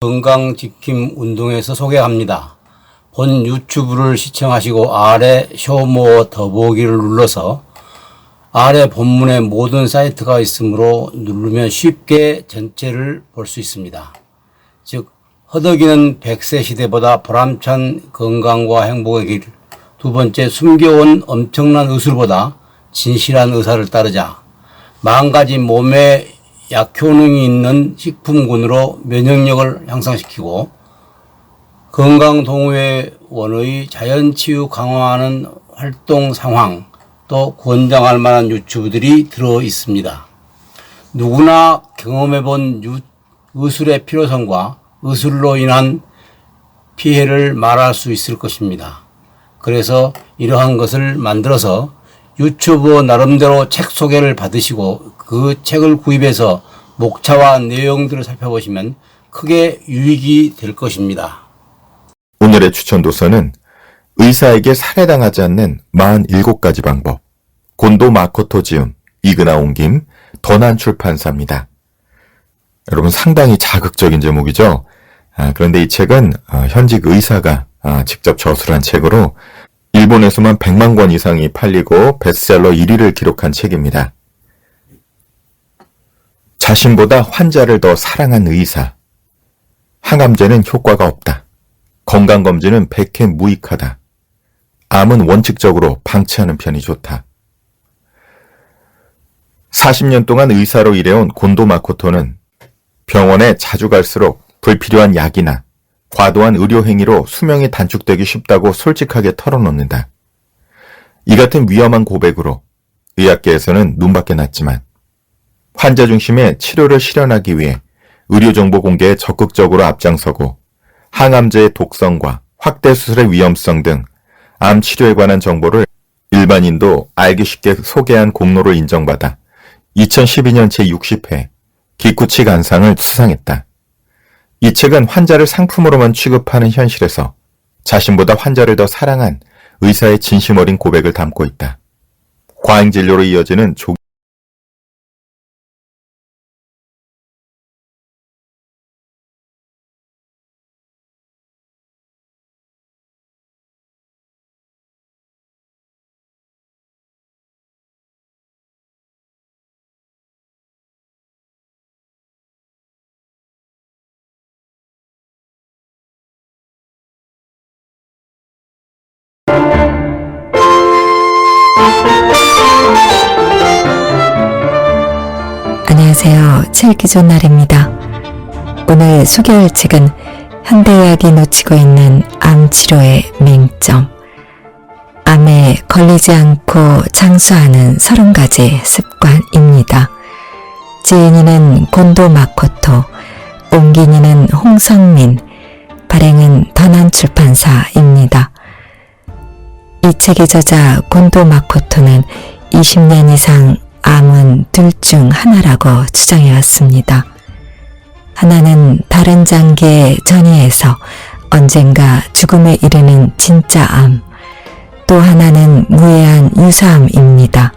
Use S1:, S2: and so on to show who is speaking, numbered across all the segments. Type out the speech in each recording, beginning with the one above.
S1: 건강지킴 운동에서 소개합니다. 본 유튜브를 시청하시고 아래 쇼모어 더보기를 눌러서 아래 본문에 모든 사이트가 있으므로 누르면 쉽게 전체를 볼 수 있습니다. 즉 허덕이는 100세 시대보다 보람찬 건강과 행복의 길, 두 번째 숨겨온 엄청난 의술보다 진실한 의사를 따르자, 40가지 몸에 약효능이 있는 식품군으로 면역력을 향상시키고 건강동호회원의 자연치유 강화하는 활동 상황, 또 권장할 만한 유튜브들이 들어 있습니다. 누구나 경험해본 의술의 필요성과 의술로 인한 피해를 말할 수 있을 것입니다. 그래서 이러한 것을 만들어서 유튜버 나름대로 책 소개를 받으시고 그 책을 구입해서 목차와 내용들을 살펴보시면 크게 유익이 될 것입니다.
S2: 오늘의 추천 도서는 의사에게 살해당하지 않는 47가지 방법, 곤도 마코토 지음, 이그나 옹김, 더난 출판사입니다. 여러분 상당히 자극적인 제목이죠. 그런데 이 책은 현직 의사가 직접 저술한 책으로 일본에서만 100만 권 이상이 팔리고 베스트셀러 1위를 기록한 책입니다. 자신보다 환자를 더 사랑한 의사. 항암제는 효과가 없다. 건강검진은 100회 무익하다. 암은 원칙적으로 방치하는 편이 좋다. 40년 동안 의사로 일해온 곤도 마코토는 병원에 자주 갈수록 불필요한 약이나 과도한 의료 행위로 수명이 단축되기 쉽다고 솔직하게 털어놓는다. 이 같은 위험한 고백으로 의학계에서는 눈밖에 났지만 환자 중심의 치료를 실현하기 위해 의료정보 공개에 적극적으로 앞장서고 항암제의 독성과 확대 수술의 위험성 등 암 치료에 관한 정보를 일반인도 알기 쉽게 소개한 공로를 인정받아 2012년 제60회 기쿠치 간상을 수상했다. 이 책은 환자를 상품으로만 취급하는 현실에서 자신보다 환자를 더 사랑한 의사의 진심 어린 고백을 담고 있다. 과잉진료로 이어지는
S3: 안녕하세요. 책기존 날입니다. 오늘 소개할 책은 현대의학이 놓치고 있는 암 치료의 맹점, 암에 걸리지 않고 장수하는 30가지 습관입니다. 지은이는 곤도 마코토, 옮긴이는 홍성민, 발행은 더난 출판사입니다. 이 책의 저자 곤도 마코토는 20년 이상 암은 둘 중 하나라고 주장해왔습니다. 하나는 다른 장기의 전이에서 언젠가 죽음에 이르는 진짜 암, 또 하나는 무해한 유사암입니다.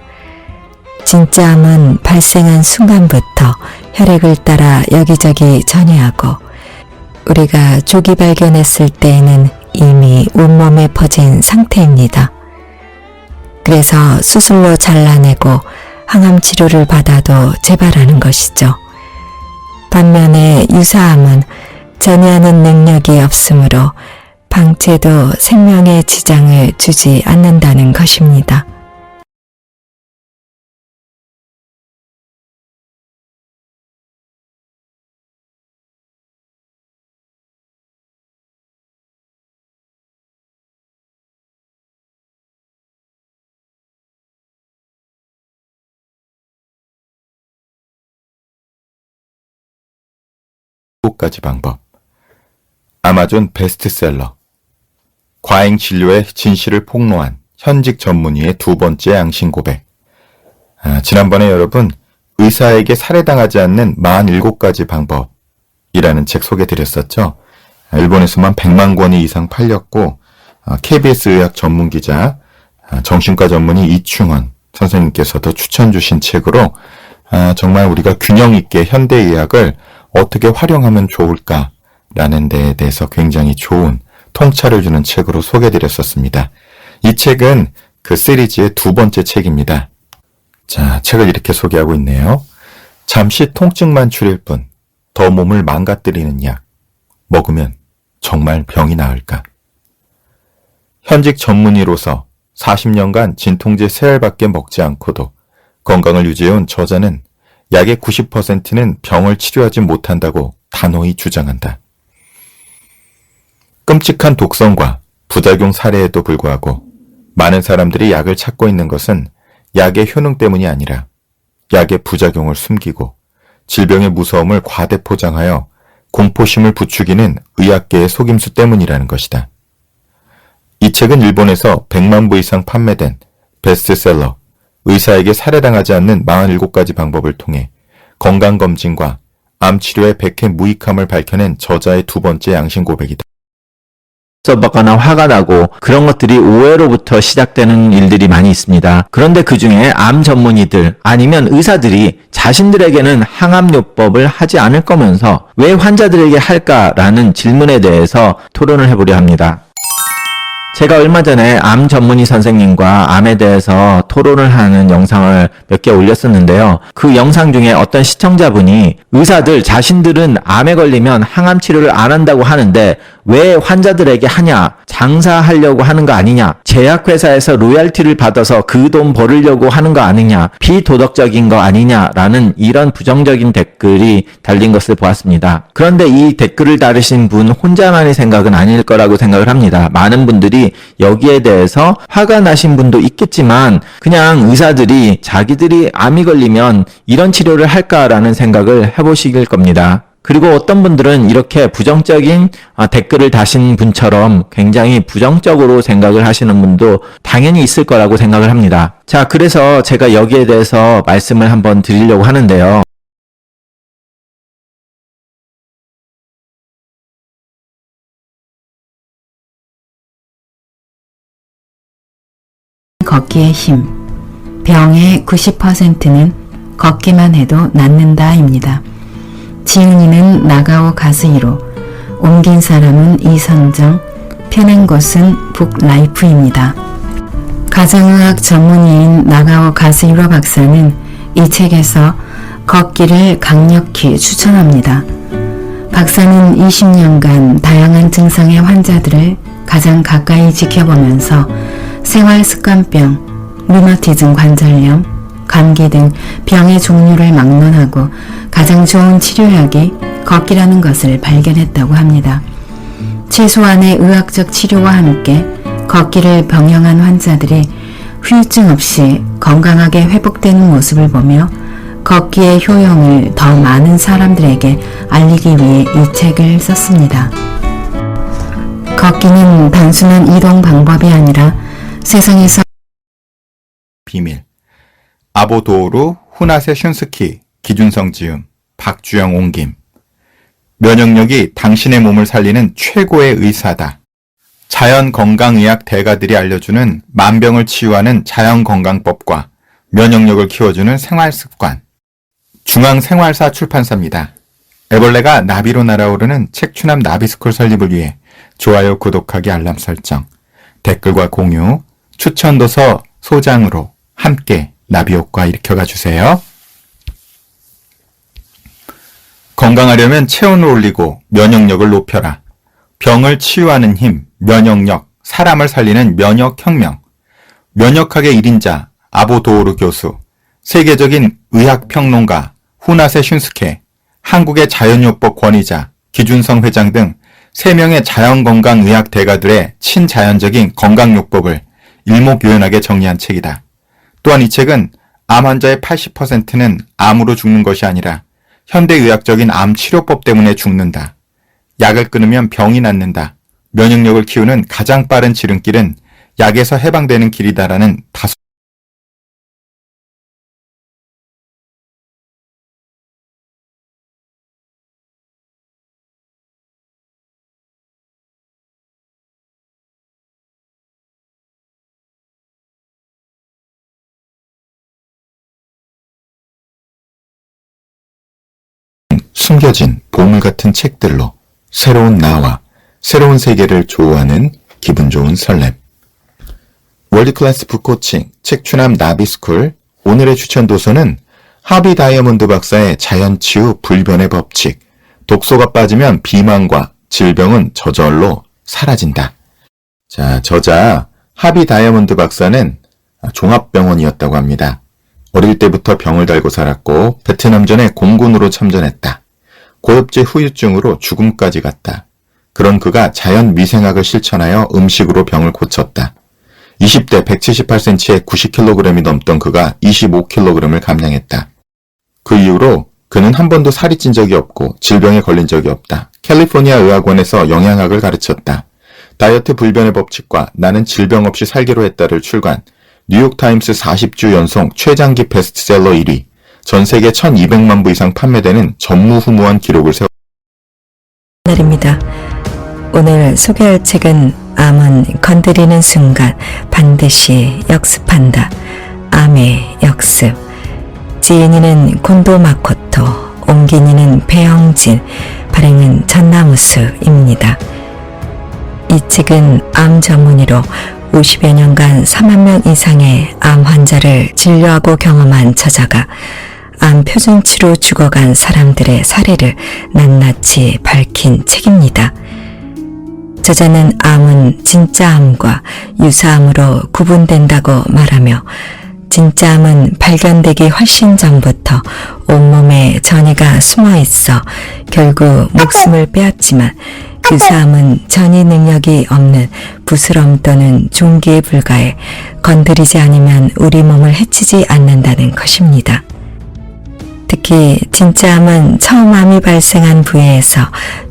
S3: 진짜 암은 발생한 순간부터 혈액을 따라 여기저기 전이하고 우리가 조기 발견했을 때에는 이미 온몸에 퍼진 상태입니다. 그래서 수술로 잘라내고 항암 치료를 받아도 재발하는 것이죠. 반면에 유사암은 전이하는 능력이 없으므로 방치해도 생명에 지장을 주지 않는다는 것입니다.
S2: 가지 방법. 아마존 베스트셀러. 과잉 진료의 진실을 폭로한 현직 전문의의 두 번째 양심 고백. 지난번에 여러분 의사에게 살해당하지 않는 47가지 방법이라는 책 소개드렸었죠. 일본에서만 100만 권이 이상 팔렸고 KBS 의학 전문기자 정신과 전문의 이충원 선생님께서도 추천 주신 책으로 정말 우리가 균형 있게 현대의학을 어떻게 활용하면 좋을까 라는 데에 대해서 굉장히 좋은 통찰을 주는 책으로 소개드렸었습니다. 이 책은 그 시리즈의 두 번째 책입니다. 자, 책을 이렇게 소개하고 있네요. 잠시 통증만 줄일 뿐, 더 몸을 망가뜨리는 약. 먹으면 정말 병이 나을까? 현직 전문의로서 40년간 진통제 3알밖에 먹지 않고도 건강을 유지해온 저자는 약의 90%는 병을 치료하지 못한다고 단호히 주장한다. 끔찍한 독성과 부작용 사례에도 불구하고 많은 사람들이 약을 찾고 있는 것은 약의 효능 때문이 아니라 약의 부작용을 숨기고 질병의 무서움을 과대 포장하여 공포심을 부추기는 의학계의 속임수 때문이라는 것이다. 이 책은 일본에서 100만 부 이상 판매된 베스트셀러 의사에게 살해당하지 않는 47가지 방법을 통해 건강검진과 암치료의 백해무익함을 밝혀낸 저자의 두 번째 양심 고백이다.
S4: 써보거나 화가 나고 그런 것들이 오해로부터 시작되는 일들이 많이 있습니다. 그런데 그 중에 암 전문의들 아니면 의사들이 자신들에게는 항암요법을 하지 않을 거면서 왜 환자들에게 할까라는 질문에 대해서 토론을 해보려 합니다. 제가 얼마 전에 암 전문의 선생님과 암에 대해서 토론을 하는 영상을 몇 개 올렸었는데요. 그 영상 중에 어떤 시청자분이 의사들 자신들은 암에 걸리면 항암 치료를 안 한다고 하는데 왜 환자들에게 하냐? 장사하려고 하는 거 아니냐? 제약회사에서 로얄티를 받아서 그 돈 벌으려고 하는 거 아니냐? 비도덕적인 거 아니냐라는 이런 부정적인 댓글이 달린 것을 보았습니다. 그런데 이 댓글을 다루신 분 혼자만의 생각은 아닐 거라고 생각을 합니다. 많은 분들이 여기에 대해서 화가 나신 분도 있겠지만 그냥 의사들이 자기들이 암이 걸리면 이런 치료를 할까라는 생각을 해보실 겁니다. 그리고 어떤 분들은 이렇게 부정적인 댓글을 다신 분처럼 굉장히 부정적으로 생각을 하시는 분도 당연히 있을 거라고 생각을 합니다. 자, 그래서 제가 여기에 대해서 말씀을 한번 드리려고 하는데요.
S5: 걷기의 힘. 병의 90%는 걷기만 해도 낫는다입니다. 지은이는 나가오 가스이로, 옮긴 사람은 이선정, 펴낸 것은 북라이프입니다. 가정의학 전문의인 나가오 가스이로 박사는 이 책에서 걷기를 강력히 추천합니다. 박사는 20년간 다양한 증상의 환자들을 가장 가까이 지켜보면서 생활습관병, 류마티즘 관절염, 감기 등 병의 종류를 막론하고 가장 좋은 치료약이 걷기라는 것을 발견했다고 합니다. 최소한의 의학적 치료와 함께 걷기를 병행한 환자들이 후유증 없이 건강하게 회복되는 모습을 보며 걷기의 효용을 더 많은 사람들에게 알리기 위해 이 책을 썼습니다. 걷기는 단순한 이동 방법이 아니라 세상에서
S2: 비밀. 아보도오루, 후나세 슌스키, 기준성 지음, 박주영 옹김. 면역력이 당신의 몸을 살리는 최고의 의사다. 자연건강의학 대가들이 알려주는 만병을 치유하는 자연건강법과 면역력을 키워주는 생활습관. 중앙생활사 출판사입니다. 애벌레가 나비로 날아오르는 책추남 나비스쿨 설립을 위해 좋아요, 구독하기, 알람 설정, 댓글과 공유, 추천도서 소장으로 함께 나비효과 일으켜가 주세요. 건강하려면 체온을 올리고 면역력을 높여라. 병을 치유하는 힘, 면역력, 사람을 살리는 면역혁명. 면역학의 1인자 아보도오루 교수, 세계적인 의학평론가 후나세 슌스케, 한국의 자연요법 권위자 기준성 회장 등 3명의 자연건강의학 대가들의 친자연적인 건강요법을 일목요연하게 정리한 책이다. 또한 이 책은 암 환자의 80%는 암으로 죽는 것이 아니라 현대의학적인 암 치료법 때문에 죽는다. 약을 끊으면 병이 낫는다. 면역력을 키우는 가장 빠른 지름길은 약에서 해방되는 길이다라는 다소 숨겨진 보물 같은 책들로 새로운 나와 새로운 세계를 조우하는 기분 좋은 설렘. 월드클래스 북코칭 책추남 나비스쿨. 오늘의 추천 도서는 하비 다이아몬드 박사의 자연치유 불변의 법칙. 독소가 빠지면 비만과 질병은 저절로 사라진다. 자, 저자 하비 다이아몬드 박사는 종합병원이었다고 합니다. 어릴 때부터 병을 달고 살았고 베트남전에 공군으로 참전했다. 고엽제 후유증으로 죽음까지 갔다. 그런 그가 자연위생학을 실천하여 음식으로 병을 고쳤다. 20대 178cm에 90kg이 넘던 그가 25kg을 감량했다. 그 이후로 그는 한 번도 살이 찐 적이 없고 질병에 걸린 적이 없다. 캘리포니아 의학원에서 영양학을 가르쳤다. 다이어트 불변의 법칙과 나는 질병 없이 살기로 했다를 출간, 뉴욕타임스 40주 연속 최장기 베스트셀러 1위, 전 세계 1200만 부 이상 판매되는 전무후무한 기록을 세웠다.
S3: 날입니다. 오늘 소개할 책은 암은 건드리는 순간 반드시 역습한다. 암의 역습. 지인이는 곤도 마코토, 옹기니는 배영진, 발행은 전나무수입니다. 이 책은 암 전문의로 50여 년간 4만 명 이상의 암 환자를 진료하고 경험한 저자가 암 표준치로 죽어간 사람들의 사례를 낱낱이 밝힌 책입니다. 저자는 암은 진짜 암과 유사암으로 구분된다고 말하며 진짜 암은 발견되기 훨씬 전부터 온몸에 전이가 숨어 있어 결국 목숨을 빼앗지만 유사암은 전이 능력이 없는 부스럼 또는 종기에 불과해 건드리지 않으면 우리 몸을 해치지 않는다는 것입니다. 특히 진짜 암은 처음 암이 발생한 부위에서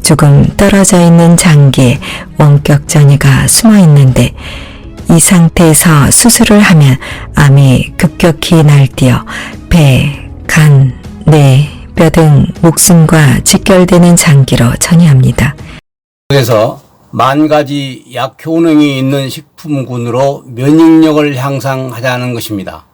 S3: 조금 떨어져 있는 장기에 원격 전이가 숨어 있는데 이 상태에서 수술을 하면 암이 급격히 날뛰어 배, 간, 뇌, 뼈 등 목숨과 직결되는 장기로 전이합니다.
S1: 그래서 만 가지 약 효능이 있는 식품군으로 면역력을 향상하자는 것입니다.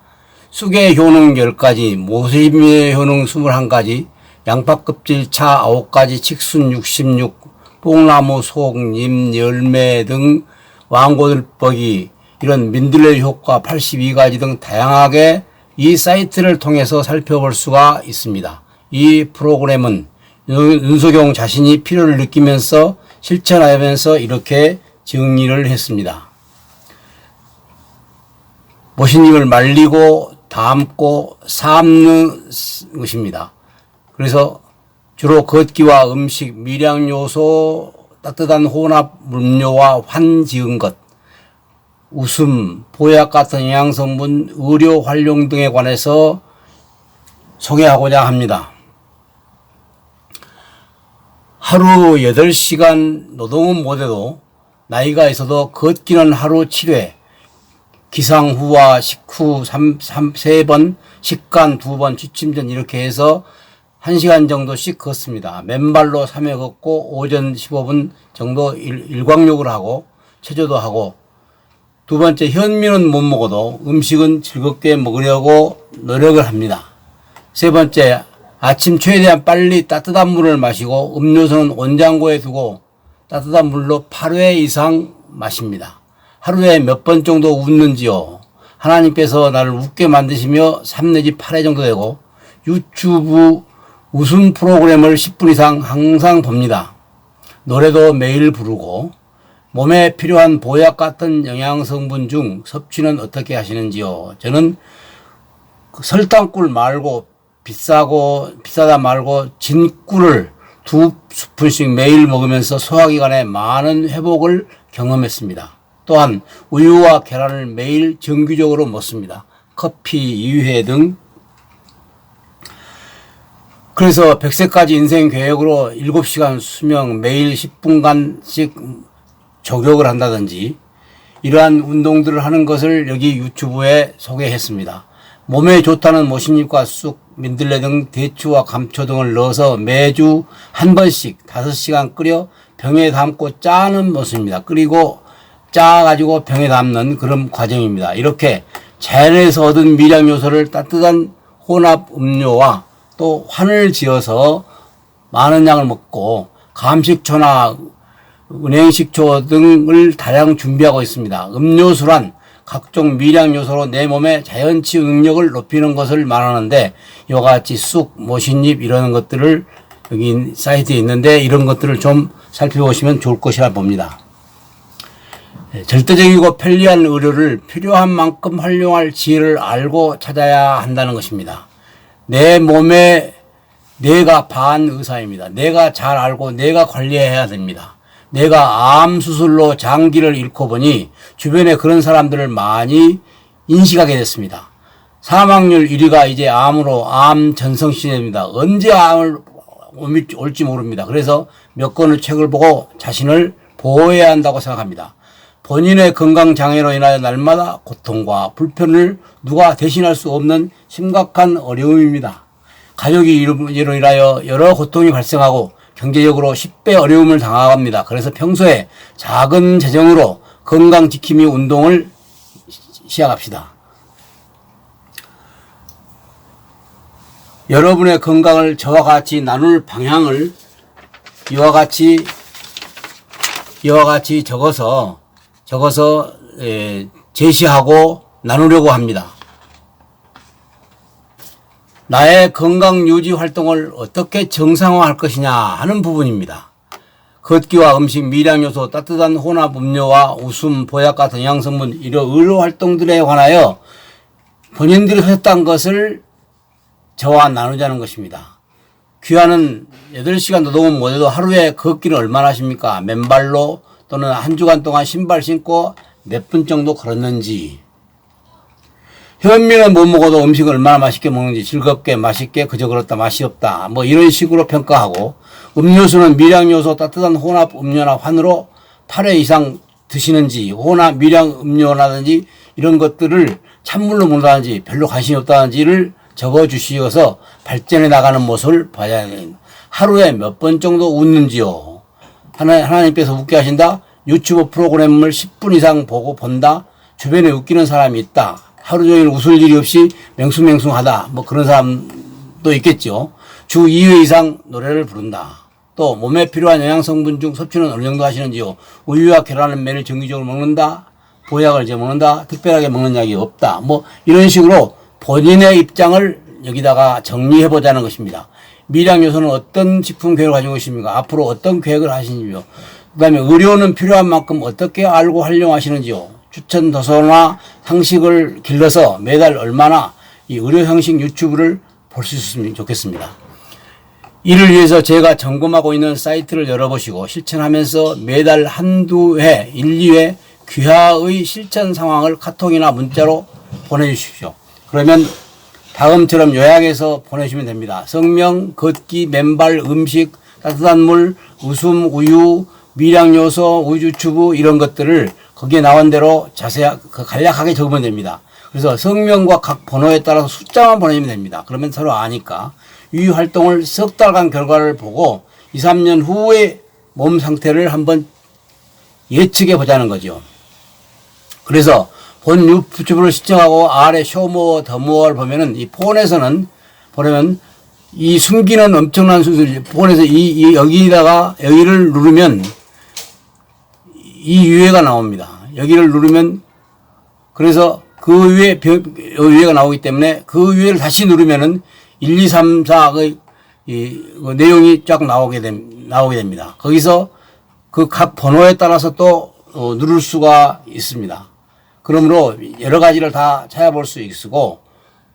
S1: 쑥의 효능 10가지, 모세잎의 효능 21가지, 양파껍질 차 9가지, 칡순 66, 뽕나무 속, 잎, 열매 등 왕고들뻐기, 이런 민들레 효과 82가지 등 다양하게 이 사이트를 통해서 살펴볼 수가 있습니다. 이 프로그램은 윤석용 자신이 필요를 느끼면서 실천하면서 이렇게 정리를 했습니다. 모신잎을 말리고 담고 삶는 것입니다. 그래서 주로 걷기와 음식, 미량요소, 따뜻한 혼합 음료와 환 지은 것, 웃음, 보약 같은 영양성분, 의료 활용 등에 관해서 소개하고자 합니다. 하루 8시간 노동은 못해도 나이가 있어도 걷기는 하루 7회, 기상 후와 식후 3번, 식간 2번, 취침 전 이렇게 해서 1시간 정도씩 걷습니다. 맨발로 3회 걷고 오전 15분 정도 일광욕을 하고 체조도 하고, 두 번째, 현미는 못 먹어도 음식은 즐겁게 먹으려고 노력을 합니다. 세 번째, 아침 최대한 빨리 따뜻한 물을 마시고 음료수는 온장고에 두고 따뜻한 물로 8회 이상 마십니다. 하루에 몇 번 정도 웃는지요? 하나님께서 나를 웃게 만드시며 3 내지 8회 정도 되고, 유튜브 웃음 프로그램을 10분 이상 항상 봅니다. 노래도 매일 부르고, 몸에 필요한 보약 같은 영양성분 중 섭취는 어떻게 하시는지요? 저는 설탕꿀 말고 비싸다 말고 진꿀을 2스푼씩 매일 먹으면서 소화기관에 많은 회복을 경험했습니다. 또한 우유와 계란을 매일 정기적으로 먹습니다. 커피, 이유회 등. 그래서 100세까지 인생 계획으로 7시간 수명, 매일 10분간씩 조격을 한다든지 이러한 운동들을 하는 것을 여기 유튜브에 소개했습니다. 몸에 좋다는 모신잎과 쑥, 민들레 등 대추와 감초 등을 넣어서 매주 한 번씩 5시간 끓여 병에 담고 짜는 모습입니다. 끓이고 짜가지고 병에 담는 그런 과정입니다. 이렇게 자연에서 얻은 미량 요소를 따뜻한 혼합 음료와 또 환을 지어서 많은 양을 먹고 감식초나 은행식초 등을 다량 준비하고 있습니다. 음료수란 각종 미량 요소로 내 몸의 자연치유 능력을 높이는 것을 말하는데 이와 같이 쑥, 모신잎 이런 것들을 여기 사이트에 있는데 이런 것들을 좀 살펴보시면 좋을 것이라 봅니다. 절대적이고 편리한 의료를 필요한 만큼 활용할 지혜를 알고 찾아야 한다는 것입니다. 내 몸에 내가 반의사입니다. 내가 잘 알고 내가 관리해야 됩니다. 내가 암 수술로 장기를 잃고 보니 주변에 그런 사람들을 많이 인식하게 됐습니다. 사망률 1위가 이제 암으로 암 전성 시대입니다. 언제 암을 올지 모릅니다. 그래서 몇 권의 책을 보고 자신을 보호해야 한다고 생각합니다. 본인의 건강장애로 인하여 날마다 고통과 불편을 누가 대신할 수 없는 심각한 어려움입니다. 가족이 이로 인하여 여러 고통이 발생하고 경제적으로 10배 어려움을 당합니다. 그래서 평소에 작은 재정으로 건강지킴이 운동을 시작합시다. 여러분의 건강을 저와 같이 나눌 방향을 이와 같이 적어서 제시하고 나누려고 합니다. 나의 건강 유지 활동을 어떻게 정상화할 것이냐 하는 부분입니다. 걷기와 음식, 미량 요소, 따뜻한 혼합 음료와 웃음, 보약 같은 영양성분, 이런 의료 활동들에 관하여 본인들이 하셨다는 것을 저와 나누자는 것입니다. 귀하는 8시간 노동은 못해도 하루에 걷기를 얼마나 하십니까? 맨발로 또는 한 주간 동안 신발 신고 몇 분 정도 걸었는지, 현미는 못 먹어도 음식을 얼마나 맛있게 먹는지, 즐겁게 맛있게 그저 그렇다 맛이 없다 뭐 이런 식으로 평가하고, 음료수는 미량 요소 따뜻한 혼합 음료나 환으로 8회 이상 드시는지, 혼합 미량 음료라든지 이런 것들을 찬물로 먹는다든지 별로 관심이 없다든지를 적어주시어서 발전해 나가는 모습을 봐야 됩니다. 하루에 몇 번 정도 웃는지요? 하나님께서 웃게 하신다? 유튜브 프로그램을 10분 이상 보고 본다? 주변에 웃기는 사람이 있다? 하루 종일 웃을 일이 없이 맹숭맹숭하다. 뭐 그런 사람도 있겠죠. 주 2회 이상 노래를 부른다. 또 몸에 필요한 영양성분 중 섭취는 어느 정도 하시는지요. 우유와 계란을 매일 정기적으로 먹는다. 보약을 이제 먹는다. 특별하게 먹는 약이 없다. 뭐 이런 식으로 본인의 입장을 여기다가 정리해보자는 것입니다. 미량 요소는 어떤 식품 계획을 가지고 계십니까? 앞으로 어떤 계획을 하시는지요. 그 다음에 의료는 필요한 만큼 어떻게 알고 활용하시는지요. 추천 도서나 상식을 길러서 매달 얼마나 이 의료 형식 유튜브를 볼 수 있으면 좋겠습니다. 이를 위해서 제가 점검하고 있는 사이트를 열어보시고 실천하면서 매달 한두 회, 1, 2회 귀하의 실천 상황을 카톡이나 문자로 보내주십시오. 그러면 다음처럼 요약해서 보내주시면 됩니다. 성명, 걷기, 맨발, 음식, 따뜻한 물, 웃음, 우유, 미량 요소, 우유 유튜브 이런 것들을 거기에 나온 대로 간략하게 적으면 됩니다. 그래서 성명과 각 번호에 따라서 숫자만 보내면 됩니다. 그러면 서로 아니까 이 활동을 석 달간 결과를 보고 2, 3년 후의 몸 상태를 한번 예측해 보자는 거죠. 그래서 본 유튜브를 시청하고 아래 쇼모어 더모어를 보면은 이 폰에서는 보면 이 숨기는 엄청난 수술, 폰에서 여기를 누르면 이 위에가 나옵니다. 여기를 누르면 그래서 그 위에가 나오기 때문에 그 위에를 다시 누르면은 1, 2, 3, 4의 그 내용이 쫙 나오게 됩니다. 거기서 그 각 번호에 따라서 또 누를 수가 있습니다. 그러므로 여러 가지를 다 찾아볼 수 있고,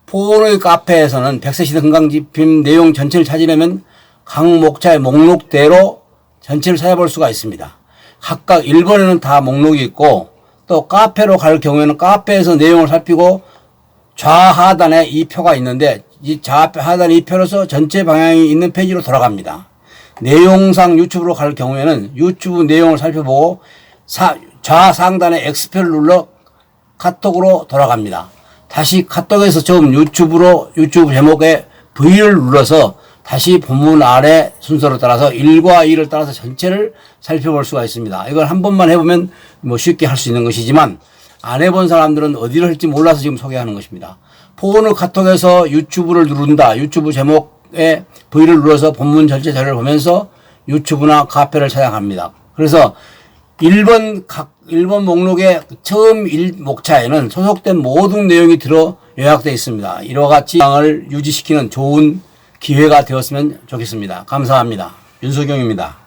S1: 폰의 카페에서는 백세시대 건강지킴 내용 전체를 찾으려면 각 목차의 목록대로 전체를 찾아볼 수가 있습니다. 각각 1번에는 다 목록이 있고, 또 카페로 갈 경우에는 카페에서 내용을 살피고 좌하단에 이 표가 있는데 이 좌하단에 이 표로서 전체 방향이 있는 페이지로 돌아갑니다. 내용상 유튜브로 갈 경우에는 유튜브 내용을 살펴보고 좌상단에 X표를 눌러 카톡으로 돌아갑니다. 다시 카톡에서 처음 유튜브 제목에 V를 눌러서 다시 본문 아래 순서로 따라서 1과 2를 따라서 전체를 살펴볼 수가 있습니다. 이걸 한 번만 해보면 뭐 쉽게 할 수 있는 것이지만 안 해본 사람들은 어디를 할지 몰라서 지금 소개하는 것입니다. 폰을 카톡에서 유튜브를 누른다. 유튜브 제목에 V를 눌러서 본문 전체 자료를 보면서 유튜브나 카페를 찾아갑니다. 그래서 1번 목록의 처음 1목차에는 소속된 모든 내용이 들어 요약되어 있습니다. 이와 같이 을 유지시키는 좋은 기회가 되었으면 좋겠습니다. 감사합니다. 윤석영입니다.